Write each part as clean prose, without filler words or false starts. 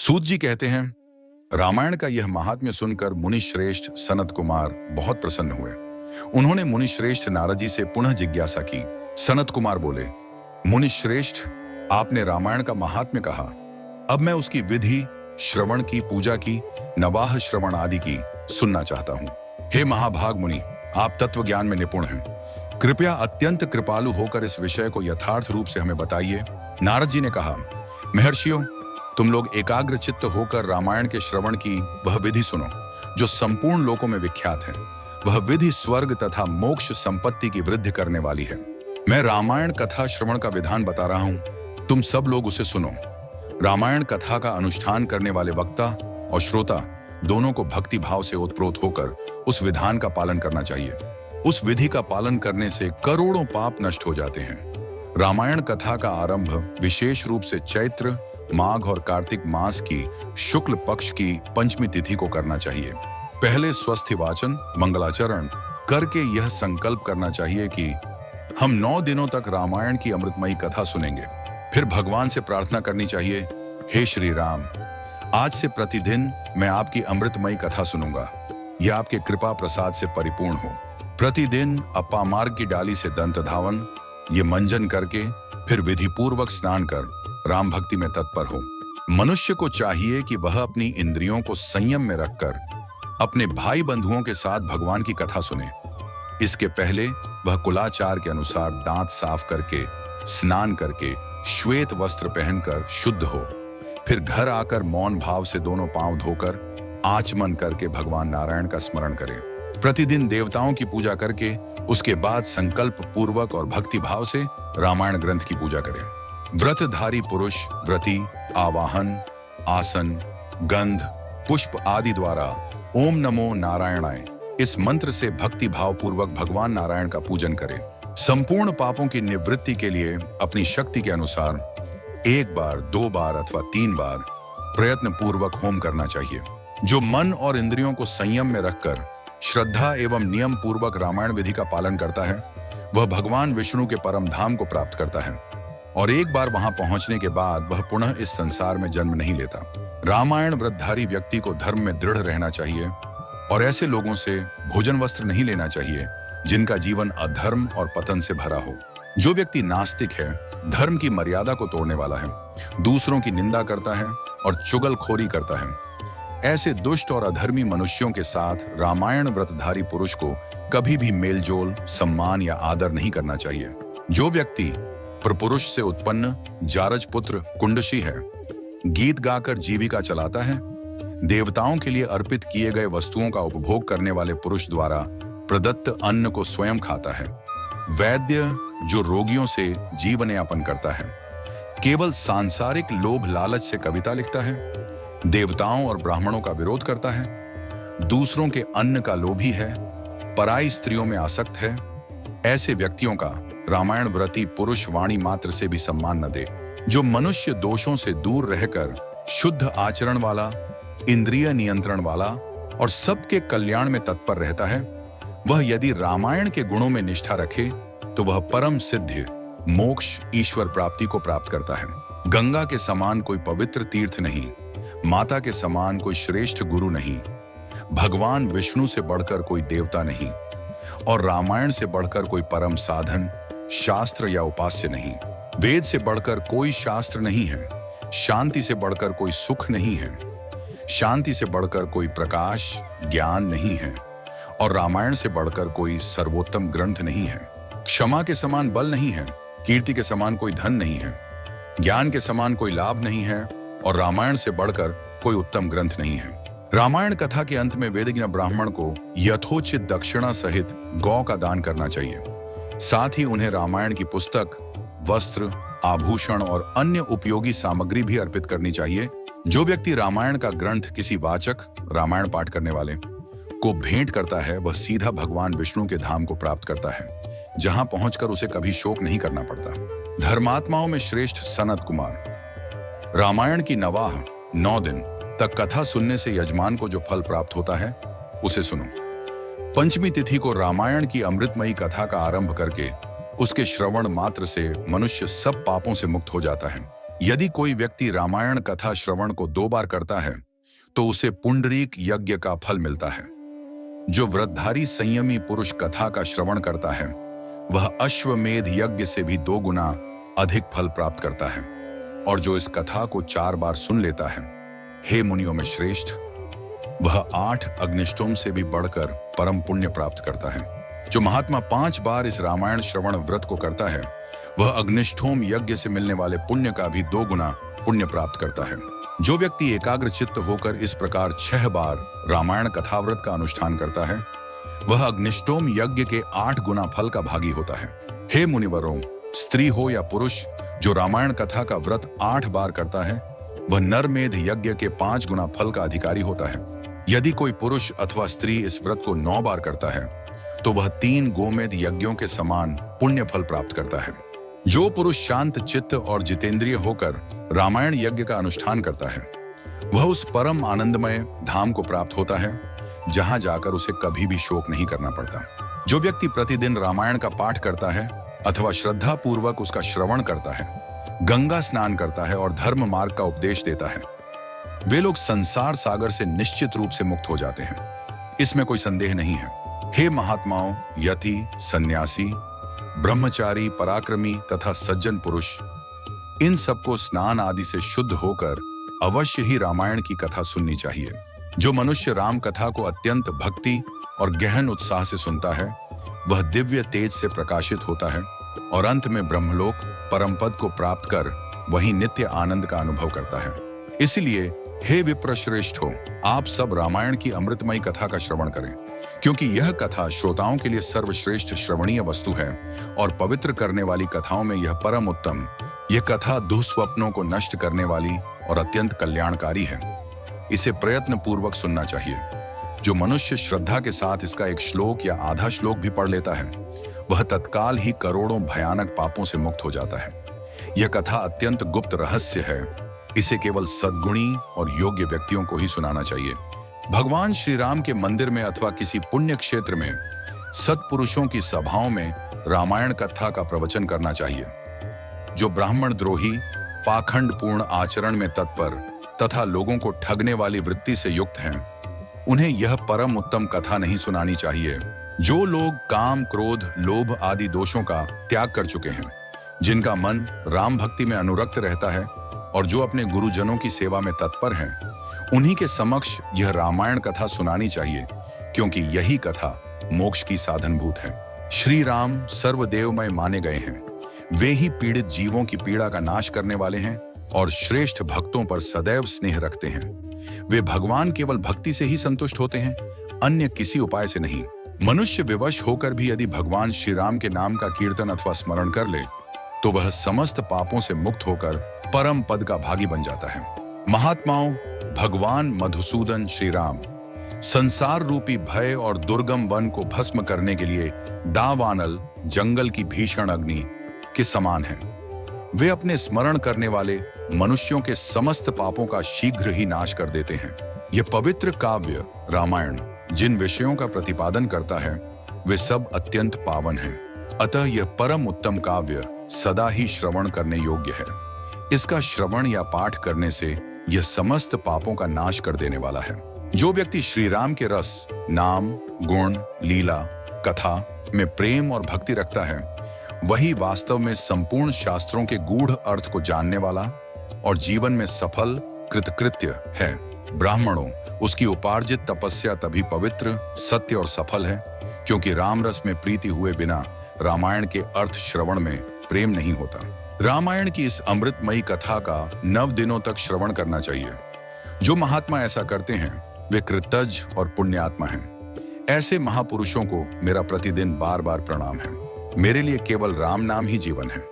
सूत जी कहते हैं, रामायण का यह महात्म्य सुनकर मुनि श्रेष्ठ सनत कुमार बहुत प्रसन्न हुए। उन्होंने मुनि श्रेष्ठ नारद जी से पुनः जिज्ञासा की। सनत कुमार बोले, मुनि श्रेष्ठ, आपने रामायण का महात्म्य कहा, अब मैं उसकी विधि, श्रवण की, पूजा की, नवाह श्रवण आदि की सुनना चाहता हूँ। हे महाभाग मुनि, आप तत्व ज्ञान में निपुण हैं, कृपया अत्यंत कृपालु होकर इस विषय को यथार्थ रूप से हमें बताइए। नारद जी ने कहा, महर्षियों, तुम लोग एकाग्र चित्त होकर रामायण के श्रवण की वह विधि सुनो जो संपूर्ण लोकों में विख्यात है। वह विधि स्वर्ग तथा मोक्ष संपत्ति की वृद्धि करने वाली है। मैं रामायण कथा श्रवण का विधान बता रहा हूं, तुम सब लोग उसे सुनो। रामायण कथा का अनुष्ठान करने वाले वक्ता और श्रोता दोनों को भक्ति भाव से ओतप्रोत होकर उस विधान का पालन करना चाहिए। उस विधि का पालन करने से करोड़ों पाप नष्ट हो जाते हैं। रामायण कथा का आरंभ विशेष रूप से चैत्र, माघ और कार्तिक मास की शुक्ल पक्ष की पंचमी तिथि को करना चाहिए। पहले स्वस्थि वाचन, मंगलाचरण करके यह संकल्प करना चाहिए कि हम 9 दिनों तक रामायण की अमृतमयी कथा सुनेंगे। फिर भगवान से प्रार्थना करनी चाहिए, हे श्री राम, आज से प्रतिदिन मैं आपकी अमृतमयी कथा सुनूंगा। यह आपके कृपा प्रसाद से परिपूर्ण हो। प्रतिदिन अपामार्ग की डाली से दंत धावन, ये मंजन करके फिर विधि पूर्वक स्नान कर राम भक्ति में तत्पर हो। मनुष्य को चाहिए कि वह अपनी इंद्रियों को संयम में रखकर अपने भाई बंधुओं के साथ भगवान की कथा सुने। इसके पहले वह कुलाचार के अनुसार दांत साफ करके, स्नान करके, श्वेत वस्त्र पहनकर शुद्ध हो। फिर घर आकर मौन भाव से दोनों पांव धोकर आचमन करके भगवान नारायण का स्मरण करे। प्रतिदिन देवताओं की पूजा करके उसके बाद संकल्प पूर्वक और भक्ति भाव से रामायण ग्रंथ की पूजा करे। व्रतधारी पुरुष व्रती आवाहन, आसन, गंध, पुष्प आदि द्वारा ओम नमो नारायणाय इस मंत्र से भक्ति भाव पूर्वक भगवान नारायण का पूजन करें। संपूर्ण पापों की निवृत्ति के लिए अपनी शक्ति के अनुसार 1 बार, 2 बार अथवा 3 बार प्रयत्न पूर्वक होम करना चाहिए। जो मन और इंद्रियों को संयम में रखकर श्रद्धा एवं नियम पूर्वक रामायण विधि का पालन करता है, वह भगवान विष्णु के परम धाम को प्राप्त करता है और एक बार वहां पहुंचने के बाद वह पुनः इस संसार में जन्म नहीं लेता। रामायण व्रतधारी व्यक्ति को धर्म में दृढ़ रहना चाहिए और ऐसे लोगों से भोजन वस्त्र नहीं लेना चाहिए जिनका जीवन अधर्म और पतन से भरा हो। जो व्यक्ति नास्तिक है, धर्म की मर्यादा को तोड़ने वाला है, दूसरों की निंदा करता है और चुगलखोरी करता है, ऐसे दुष्ट और अधर्मी मनुष्यों के साथ रामायण व्रतधारी पुरुष को कभी भी मेलजोल, सम्मान या आदर नहीं करना चाहिए। जो व्यक्ति पुरुष से उत्पन्न जारज पुत्र कुंडशी है, गीत गाकर जीविका चलाता है, देवताओं के लिए अर्पित किए गए वस्तुओं का उपभोग करने वाले पुरुष द्वारा प्रदत्त अन्न को स्वयं खाता है, वैद्य जो रोगियों से जीवन यापन करता है, केवल सांसारिक लोभ लालच से कविता लिखता है, देवताओं और ब्राह्मणों का विरोध करता है, दूसरों के अन्न का लोभी है, पराई स्त्रियों में आसक्त है, ऐसे व्यक्तियों का रामायण व्रती पुरुष वाणी मात्र से भी सम्मान न दे। जो मनुष्य दोषों से दूर रहकर शुद्ध आचरण वाला, इंद्रिय नियंत्रण वाला और सबके कल्याण में तत्पर रहता है, वह यदि रामायण के गुणों में निष्ठा रखे तो वह परम सिद्ध मोक्ष ईश्वर प्राप्ति को प्राप्त करता है। गंगा के समान कोई पवित्र तीर्थ नहीं, माता के समान कोई श्रेष्ठ गुरु नहीं, भगवान विष्णु से बढ़कर कोई देवता नहीं और रामायण से बढ़कर कोई परम साधन, शास्त्र या उपास्य नहीं। वेद से बढ़कर कोई शास्त्र नहीं है, शांति से बढ़कर कोई सुख नहीं है, शांति से बढ़कर कोई प्रकाश, ज्ञान नहीं है और रामायण से बढ़कर कोई सर्वोत्तम ग्रंथ नहीं है। क्षमा के समान बल नहीं है, कीर्ति के समान कोई धन नहीं है, ज्ञान के समान कोई लाभ नहीं है और रामायण से बढ़कर कोई उत्तम ग्रंथ नहीं है। रामायण कथा के अंत में वेदज्ञ ब्राह्मण को यथोचित दक्षिणा सहित गौ का दान करना चाहिए। साथ ही उन्हें रामायण की पुस्तक, वस्त्र, आभूषण और अन्य उपयोगी सामग्री भी अर्पित करनी चाहिए। जो व्यक्ति रामायण का ग्रंथ किसी वाचक, रामायण पाठ करने वाले को भेंट करता है, वह सीधा भगवान विष्णु के धाम को प्राप्त करता है, जहां पहुंचकर उसे कभी शोक नहीं करना पड़ता। धर्मात्माओं में श्रेष्ठ सनत कुमार, रामायण की नवाह 9 दिन तक कथा सुनने से यजमान को जो फल प्राप्त होता है उसे सुनो। पंचमी तिथि को रामायण की अमृतमयी कथा का आरंभ करके उसके श्रवण मात्र से मनुष्य सब पापों से मुक्त हो जाता है। यदि कोई व्यक्ति रामायण कथा श्रवण को 2 बार करता है तो उसे पुंडरीक यज्ञ का फल मिलता है। जो व्रतधारी संयमी पुरुष कथा का श्रवण करता है वह अश्वमेध यज्ञ से भी 2 गुना अधिक फल प्राप्त करता है। और जो इस कथा को 4 बार सुन लेता है, हे मुनियों में श्रेष्ठ, वह 8 अग्निष्टोम से भी बढ़कर परम पुण्य प्राप्त करता है। जो महात्मा 5 बार इस रामायण श्रवण व्रत को करता है वह अग्निष्टोम यज्ञ से मिलने वाले पुण्य का भी 2 गुना पुण्य प्राप्त करता है। जो व्यक्ति एकाग्र चित्त होकर इस प्रकार 6 बार रामायण कथा व्रत का अनुष्ठान करता है वह अग्निष्टोम यज्ञ के 8 गुना फल का भागी होता है। हे मुनिवरों, स्त्री हो या पुरुष, जो रामायण कथा का व्रत 8 बार करता है वह नरमेध यज्ञ के 5 गुना फल का अधिकारी होता है। यदि कोई पुरुष अथवा स्त्री इस व्रत को 9 बार करता है तो वह 3 गोमेध यज्ञों के समान पुण्य फल प्राप्त करता है। जो पुरुष शांत चित्त और जितेंद्रिय होकर रामायण यज्ञ का अनुष्ठान करता है वह उस परम आनंदमय धाम को प्राप्त होता है जहां जाकर उसे कभी भी शोक नहीं करना पड़ता। जो व्यक्ति प्रतिदिन रामायण का पाठ करता है अथवा श्रद्धा पूर्वक उसका श्रवण करता है, गंगा स्नान करता है और धर्म मार्ग का उपदेश देता है, वे लोग संसार सागर से निश्चित रूप से मुक्त हो जाते हैं। इसमें कोई संदेह नहीं है। हे महात्माओं, यति, सन्यासी, ब्रह्मचारी, पराक्रमी तथा सज्जन पुरुष, इन सबको स्नान आदि से शुद्ध होकर अवश्य ही रामायण की कथा सुननी चाहिए। जो मनुष्य राम कथा को अत्यंत भक्ति और गहन उत्साह से सुनता है वह दिव्य तेज से प्रकाशित होता है और अंत में ब्रह्मलोक परम पद को प्राप्त कर वही नित्य आनंद का अनुभव करता है। इसलिए हे विप्रश्रेष्ठों, आप सब रामायण की अमृतमयी कथा का श्रवण करें, क्योंकि यह कथा श्रोताओं के लिए सर्वश्रेष्ठ श्रवणीय वस्तु है और पवित्र करने वाली कथाओं में यह परम उत्तम। यह कथा दुःस्वप्नों को नष्ट करने वाली और अत्यंत कल्याणकारी है। इसे प्रयत्न पूर्वक सुनना चाहिए। जो मनुष्य श्रद्धा के साथ इसका एक श्लोक या आधा श्लोक भी पढ़ लेता है वह तत्काल ही करोड़ों भयानक पापों से मुक्त हो जाता है। यह कथा अत्यंत गुप्त रहस्य है। इसे केवल सद्गुणी और योग्य व्यक्तियों को ही सुनाना चाहिए। भगवान श्री राम के मंदिर में अथवा किसी पुण्य क्षेत्र में सत्पुरुषों की सभाओं में रामायण कथा का प्रवचन करना चाहिए। जो ब्राह्मण द्रोही, पाखंडपूर्ण आचरण में तत्पर तथा लोगों को ठगने वाली वृत्ति से युक्त हैं, उन्हें यह परम उत्तम कथा नहीं सुनानी चाहिए। जो लोग काम, क्रोध, लोभ आदि दोषों का त्याग कर चुके हैं, जिनका मन राम भक्ति में अनुरक्त रहता है और जो अपने गुरुजनों की सेवा में तत्पर हैं, उन्हीं के समक्ष यह रामायण कथा सुनानी चाहिए, क्योंकि यही कथा मोक्ष की साधनभूत है। श्री राम सर्वदेवमय माने गए हैं। वे ही पीड़ित जीवों की पीड़ा का नाश करने वाले हैं और श्रेष्ठ भक्तों पर सदैव स्नेह रखते हैं। वे भगवान केवल भक्ति से ही संतुष्ट होते हैं, अन्य किसी उपाय से नहीं। मनुष्य विवश होकर भी यदि भगवान श्री राम के नाम का कीर्तन अथवा स्मरण कर ले तो वह समस्त पापों से मुक्त होकर परम पद का भागी बन जाता है। महात्माओं, भगवान मधुसूदन श्री राम संसार रूपी भय और दुर्गम वन को भस्म करने के लिए दावानल जंगल की भीषण अग्नि के समान हैं। वे अपने स्मरण करने वाले मनुष्यों के समस्त पापों का शीघ्र ही नाश कर देते हैं। यह पवित्र काव्य रामायण जिन विषयों का प्रतिपादन करता है वे सब अत्यंत पावन हैं। अतः यह परम उत्तम काव्य सदा ही श्रवण करने योग्य है। इसका श्रवण या पाठ करने से यह समस्त पापों का नाश कर देने वाला है। जो व्यक्ति श्री राम के रस, नाम, गुण, लीला, कथा में प्रेम और भक्ति रखता है वही वास्तव में संपूर्ण शास्त्रों के गूढ़ अर्थ को जानने वाला और जीवन में सफल कृतकृत्य है। ब्राह्मणों, उसकी उपार्जित तपस्या तभी पवित्र, सत्य और सफल है, क्योंकि राम रस में प्रीति हुए बिना रामायण के अर्थ श्रवण में प्रेम नहीं होता। रामायण की इस अमृतमयी कथा का 9 दिनों तक श्रवण करना चाहिए। जो महात्मा ऐसा करते हैं वे कृतज्ञ और पुण्यात्मा हैं। ऐसे महापुरुषों को मेरा प्रतिदिन बार बार प्रणाम है। मेरे लिए केवल राम नाम ही जीवन है।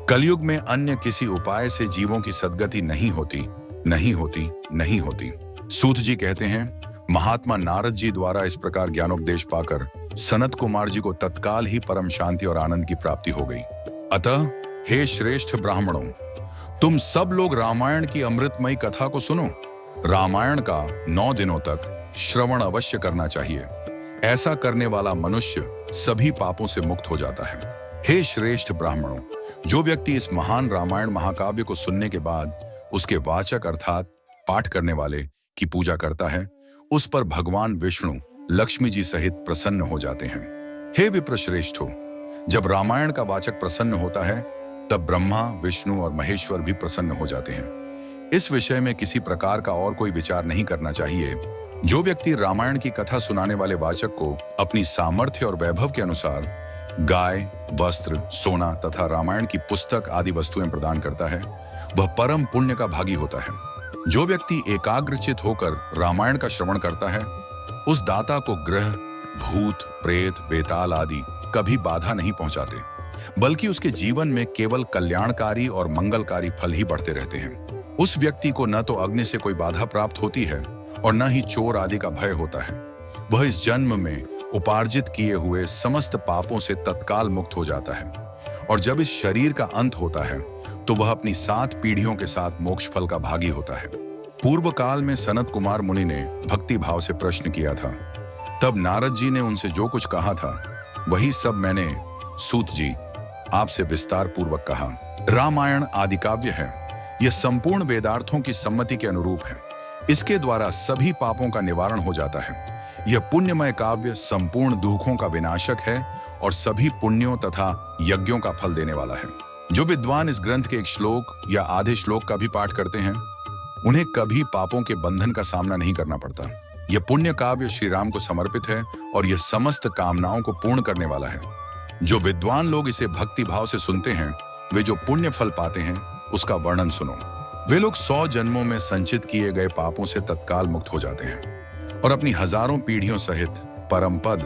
कलयुग में अन्य किसी उपाय से जीवों की सद्गति नहीं होती, नहीं होती, नहीं होती। सूत जी कहते हैं, महात्मा नारद जी द्वारा इस प्रकार ज्ञानोपदेश पाकर सनत कुमार जी को तत्काल ही परम शांति और आनंद की प्राप्ति हो गई। अतः हे श्रेष्ठ ब्राह्मणों, तुम सब लोग रामायण की अमृतमयी कथा को सुनो। रामायण का 9 दिनों तक श्रवण अवश्य करना चाहिए। ऐसा करने वाला मनुष्य सभी पापों से मुक्त हो जाता है। हे श्रेष्ठ ब्राह्मणों, जो व्यक्ति इस महान रामायण महाकाव्य को सुनने के बाद उसके वाचक अर्थात पाठ करने वाले की पूजा करता है, उस पर भगवान विष्णु लक्ष्मी जी सहित प्रसन्न हो जाते हैं। हे विप्रश्रेष्ठों, जब रामायण का वाचक प्रसन्न होता है तब ब्रह्मा, विष्णु और महेश्वर भी प्रसन्न हो जाते हैं। इस विषय में किसी प्रकार का और कोई विचार नहीं करना चाहिए। जो व्यक्ति रामायण की कथा सुनाने वाले वाचक को अपनी सामर्थ्य और वैभव के अनुसार गाय, वस्त्र, सोना तथा रामायण की पुस्तक आदि वस्तुएं प्रदान करता है, वह परम पुण्य का भागी होता है। जो व्यक्ति एकाग्रचित होकर रामायण का श्रवण करता है, उस दाता को ग्रह, भूत, प्रेत, वेताल आदि कभी बाधा नहीं पहुंचाते, बल्कि उसके जीवन में केवल कल्याणकारी और मंगलकारी फल ही बढ़ते रहते हैं। उस व्यक्ति को न तो अग्नि से कोई बाधा प्राप्त होती है और न ही चोर आदि का भय होता है। वह इस जन्म में उपार्जित किए हुए समस्त पापों से तत्काल मुक्त हो जाता है और जब इस शरीर का अंत होता है तो वह अपनी 7 पीढ़ियों के साथ मोक्ष फल का भागी होता है। पूर्व काल में सनत कुमार मुनि ने भक्ति भाव से प्रश्न किया था। तब नारद जी ने उनसे जो कुछ कहा था वही सब मैंने सूत जी आपसे विस्तार पूर्वक कहा। रामायण आदि काव्य है, यह संपूर्ण वेदार्थों की सम्मति के अनुरूप है। इसके द्वारा सभी पापों का निवारण हो जाता है। यह पुण्यमय काव्य संपूर्ण दुखों का विनाशक है और सभी पुण्यों तथा यज्ञों का फल देने वाला है। जो विद्वान इस ग्रंथ के एक श्लोक या आधे श्लोक का भी पाठ करते हैं, उन्हें कभी पापों के बंधन का सामना नहीं करना पड़ता। यह पुण्य काव्य श्री राम को समर्पित है और यह समस्त कामनाओं को पूर्ण करने वाला है। जो विद्वान लोग इसे भक्ति भाव से सुनते हैं, वे जो पुण्य फल पाते हैं उसका वर्णन सुनो। वे लोग 100 जन्मों में संचित किए गए पापों से तत्काल मुक्त हो जाते हैं और अपनी हजारों पीढ़ियों सहित परम पद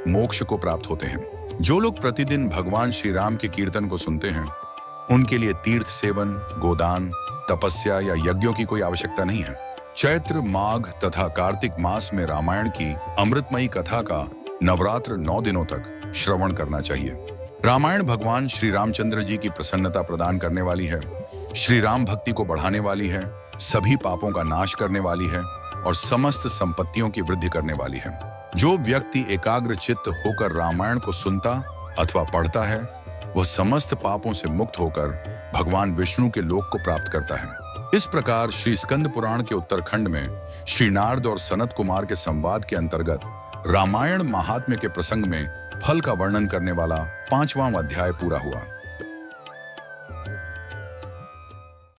मोक्ष को प्राप्त होते हैं। जो लोग प्रतिदिन भगवान श्री राम के कीर्तन को सुनते हैं, उनके लिए तीर्थ सेवन, गोदान, तपस्या या यज्ञों की कोई आवश्यकता नहीं है। चैत्र, माघ तथा कार्तिक मास में रामायण की अमृतमयी कथा का नवरात्र 9 दिनों तक श्रवण करना चाहिए। रामायण भगवान श्री रामचंद्र जी की प्रसन्नता प्रदान करने वाली है, श्री राम भक्ति को बढ़ाने वाली है, सभी पापों का नाश करने वाली है और समस्त संपत्तियों की वृद्धि करने वाली है। जो व्यक्ति एकाग्र चित्त होकर रामायण को सुनता अथवा पढ़ता है, वह समस्त पापों से मुक्त होकर भगवान विष्णु के लोक को प्राप्त करता है। इस प्रकार श्री स्कंद पुराण के उत्तरखंड में श्री नारद और सनत कुमार के संवाद के अंतर्गत रामायण महात्म्य के प्रसंग में फल का वर्णन करने वाला 5वां अध्याय पूरा हुआ।